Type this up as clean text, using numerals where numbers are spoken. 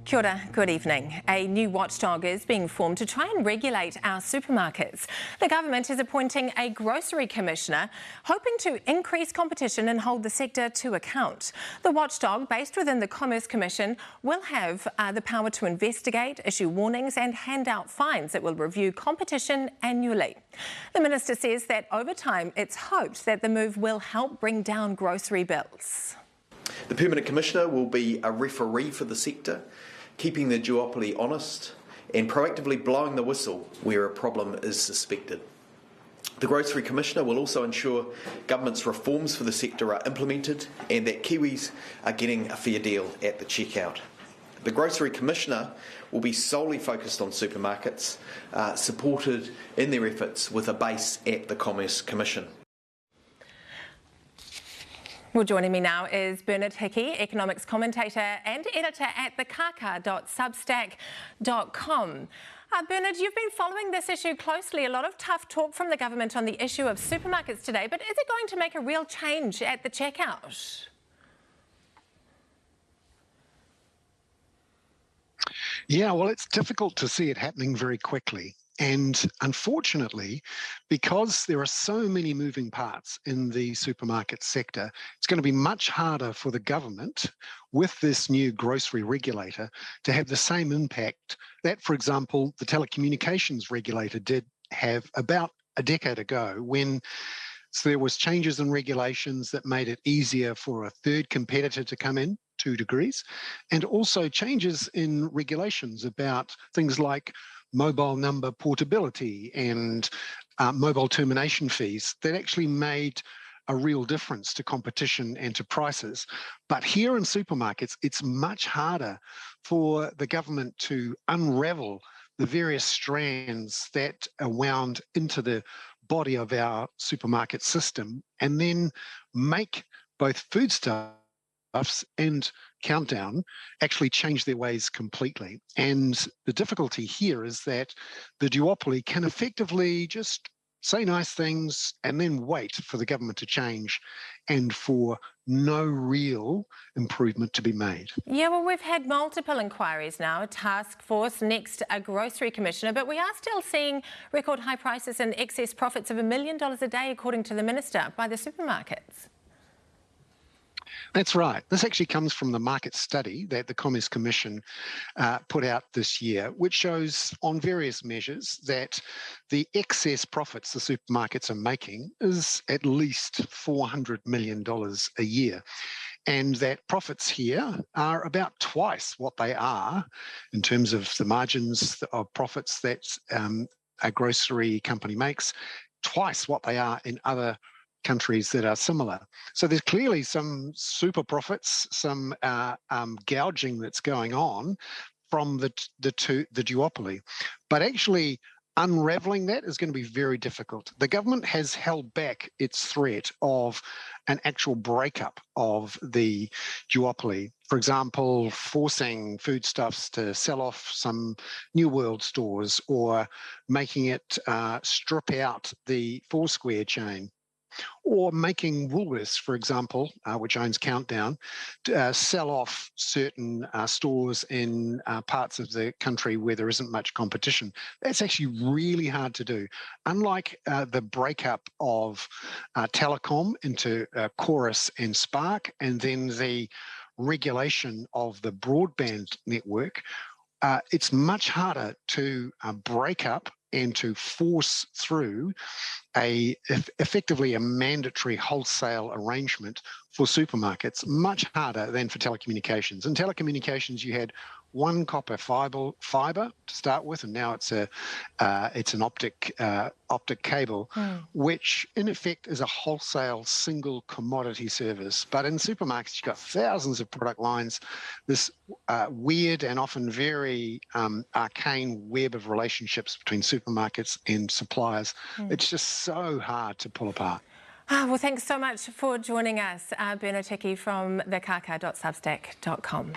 Kia ora, good evening. A new watchdog is being formed to try and regulate our supermarkets. The government is appointing a grocery commissioner, hoping to increase competition and hold the sector to account. The watchdog, based within the Commerce Commission, will have the power to investigate, issue warnings and hand out fines. It will review competition annually. The minister says that over time it's hoped that the move will help bring down grocery bills. The Permanent Commissioner will be a referee for the sector, keeping the duopoly honest and proactively blowing the whistle where a problem is suspected. The Grocery Commissioner will also ensure government's reforms for the sector are implemented and that Kiwis are getting a fair deal at the checkout. The Grocery Commissioner will be solely focused on supermarkets, supported in their efforts with a base at the Commerce Commission. Well, joining me now is Bernard Hickey, economics commentator and editor at thekaka.substack.com. Bernard, you've been following this issue closely. A lot of tough talk from the government on the issue of supermarkets today, but is it going to make a real change at the checkout? Yeah, well, it's difficult to see it happening very quickly. And unfortunately, because there are so many moving parts in the supermarket sector, it's going to be much harder for the government with this new grocery regulator to have the same impact that, for example, the telecommunications regulator did have about a decade ago when there was changes in regulations that made it easier for a third competitor to come in, 2 degrees, and also changes in regulations about things like mobile number portability and mobile termination fees that actually made a real difference to competition and to prices. But here in supermarkets, it's much harder for the government to unravel the various strands that are wound into the body of our supermarket system and then make both foodstuffs and Countdown actually change their ways completely. And the difficulty here is that the duopoly can effectively just say nice things and then wait for the government to change and for no real improvement to be made. Yeah, well, we've had multiple inquiries now, a task force, next a grocery commissioner, but we are still seeing record high prices and excess profits of $1 million a day, according to the minister, by the supermarkets. That's right. This actually comes from the market study that the Commerce Commission put out this year, which shows on various measures that the excess profits the supermarkets are making is at least $400 million a year. And that profits here are about twice what they are in terms of the margins of profits that a grocery company makes, twice what they are in other countries that are similar. So there's clearly some super profits, some gouging that's going on from the duopoly. But actually unraveling that is going to be very difficult. The government has held back its threat of an actual breakup of the duopoly. For example, forcing foodstuffs to sell off some New World stores or making it strip out the Foursquare chain. Or making Woolworths, for example, which owns Countdown, sell off certain stores in parts of the country where there isn't much competition. That's actually really hard to do. Unlike the breakup of telecom into Chorus and Spark, and then the regulation of the broadband network, it's much harder to break up and to force through effectively a mandatory wholesale arrangement for supermarkets, much harder than for telecommunications. In telecommunications, you had one copper fiber to start with, and now it's an optic cable, which in effect is a wholesale single commodity service. But in supermarkets, you've got thousands of product lines, this weird and often very arcane web of relationships between supermarkets and suppliers. It's just so hard to pull apart. Well, thanks so much for joining us, Bernard Hickey from thekaka.substack.com.